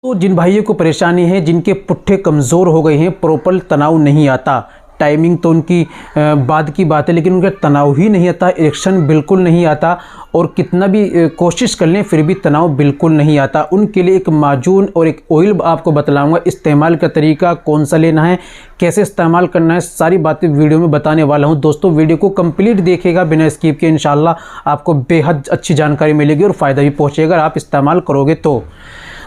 तो जिन भाइयों को परेशानी है, जिनके पुट्ठे कमज़ोर हो गए हैं, प्रॉपर तनाव नहीं आता, टाइमिंग तो उनकी बाद की बात है, लेकिन उनका तनाव ही नहीं आता, इरेक्शन बिल्कुल नहीं आता, और कितना भी कोशिश कर लें फिर भी तनाव बिल्कुल नहीं आता, उनके लिए एक माजून और एक ऑयल आपको बतलाऊंगा। इस्तेमाल का तरीका कौन सा लेना है, कैसे इस्तेमाल करना है, सारी बातें वीडियो में बताने वाला हूं। दोस्तों वीडियो को कंप्लीट देखिएगा बिना स्किप के, इंशाल्लाह आपको बेहद अच्छी जानकारी मिलेगी और फ़ायदा भी पहुँचेगा अगर आप इस्तेमाल करोगे तो।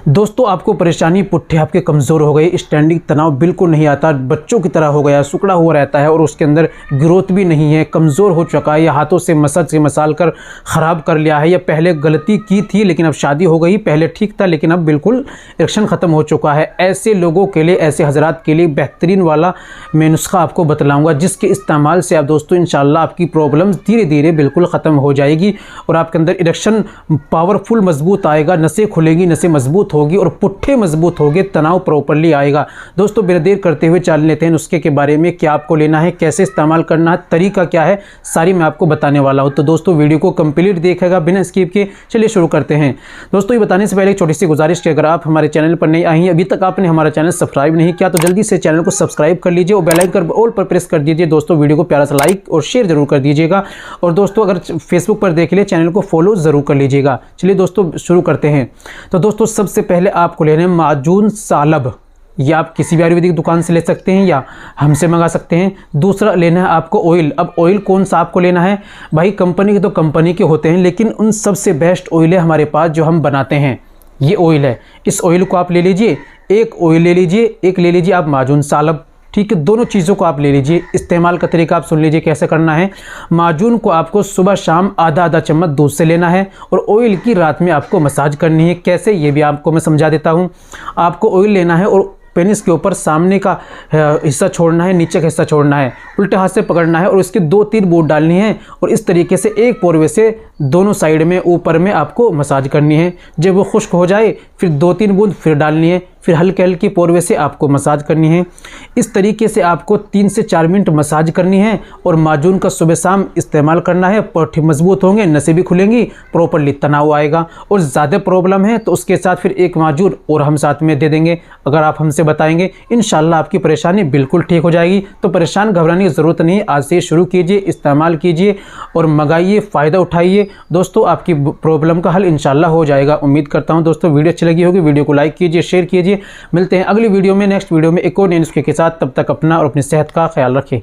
दोस्तों आपको परेशानी, पुट्ठे आपके कमज़ोर हो गए, स्टैंडिंग तनाव बिल्कुल नहीं आता, बच्चों की तरह हो गया, सुकड़ा हुआ रहता है और उसके अंदर ग्रोथ भी नहीं है, कमज़ोर हो चुका है, या हाथों से मसाल कर ख़राब कर लिया है, या पहले गलती की थी लेकिन अब शादी हो गई, पहले ठीक था लेकिन अब बिल्कुल इरेक्शन ख़त्म हो चुका है। ऐसे लोगों के लिए, ऐसे हजरात के लिए बेहतरीन वाला मैं नुस्खा आपको बतलाऊँगा, जिसके इस्तेमाल से आप दोस्तों इंशाल्लाह आपकी प्रॉब्लम्स धीरे धीरे बिल्कुल ख़त्म हो जाएगी और आपके अंदर इरेक्शन पावरफुल मजबूत आएगा, नसें खुलेंगी, नसें मजबूत होगी और पुट्ठे मजबूत होंगे, तनाव प्रॉपर्ली आएगा। दोस्तों बिना देर करते हुए जान लेते हैं नुस्खे के बारे में, क्या आपको लेना है, कैसे इस्तेमाल करना है, तरीका क्या है, सारी मैं आपको बताने वाला हूं। तो दोस्तों वीडियो को कंप्लीट देखिएगा बिना स्किप के। चलिए शुरू करते हैं। दोस्तों ये बताने से पहले एक छोटी सी गुजारिश कि अगर आप हमारे चैनल पर नए आए हैं, अभी तक आपने हमारा चैनल सब्सक्राइब नहीं किया, तो जल्दी से चैनल को सब्सक्राइब कर लीजिए और बेल आइकन ऑल पर प्रेस कर दीजिए। दोस्तों वीडियो को प्यारा सा लाइक और शेयर जरूर कर दीजिएगा, और दोस्तों अगर फेसबुक पर देख ले चैनल को फॉलो जरूर कर लीजिएगा। चलिए दोस्तों शुरू करते हैं। तो दोस्तों सबसे पहले आपको लेना है माजून सालब, या आप किसी भी आयुर्वेदिक दुकान से ले सकते हैं या हमसे मंगा सकते हैं। दूसरा लेना है आपको ऑयल। अब ऑयल कौन सा आपको लेना है भाई, कंपनी के तो कंपनी के होते हैं, लेकिन उन सबसे बेस्ट ऑयल है हमारे पास जो हम बनाते हैं, ये ऑयल है। इस ऑयल को आप ले लीजिए, एक ऑयल ले लीजिए, एक ले लीजिए आप माजून सालब, ठीक है, दोनों चीज़ों को आप ले लीजिए। इस्तेमाल का तरीका आप सुन लीजिए कैसे करना है। माजून को आपको सुबह शाम आधा आधा चम्मच दूध से लेना है और ऑयल की रात में आपको मसाज करनी है। कैसे, ये भी आपको मैं समझा देता हूँ। आपको ऑयल लेना है और पेनिस के ऊपर सामने का हिस्सा छोड़ना है, नीचे का हिस्सा छोड़ना है, उल्टे हाथ से पकड़ना है और इसके 2-3 बूंद डालनी है और इस तरीके से एक पोरवे से दोनों साइड में ऊपर में आपको मसाज करनी है। जब वो खुश्क हो जाए फिर 2-3 बूंद फिर डालनी है, फिर हल्के हल्की पोरवे से आपको मसाज करनी है। इस तरीके से आपको 3 से 4 मिनट मसाज करनी है और माजून का सुबह शाम इस्तेमाल करना है। पुट्ठे मजबूत होंगे, नसें भी खुलेंगी, प्रॉपर्ली तनाव आएगा। और ज़्यादा प्रॉब्लम है तो उसके साथ फिर एक माजून और हम साथ में दे देंगे, अगर आप हमसे बताएंगे इंशाल्लाह आपकी परेशानी बिल्कुल ठीक हो जाएगी। तो परेशान घबराने की ज़रूरत नहीं, आज से शुरू कीजिए, इस्तेमाल कीजिए और मंगाइए, फ़ायदा उठाइए। दोस्तों आपकी प्रॉब्लम का हल इंशाल्लाह हो जाएगा। उम्मीद करता हूँ दोस्तों वीडियो अच्छी लगी होगी, वीडियो को लाइक कीजिए, शेयर कीजिए। मिलते हैं अगली वीडियो में, नेक्स्ट वीडियो में एक और नए नुस्खे के साथ। तब तक अपना और अपनी सेहत का ख्याल रखें।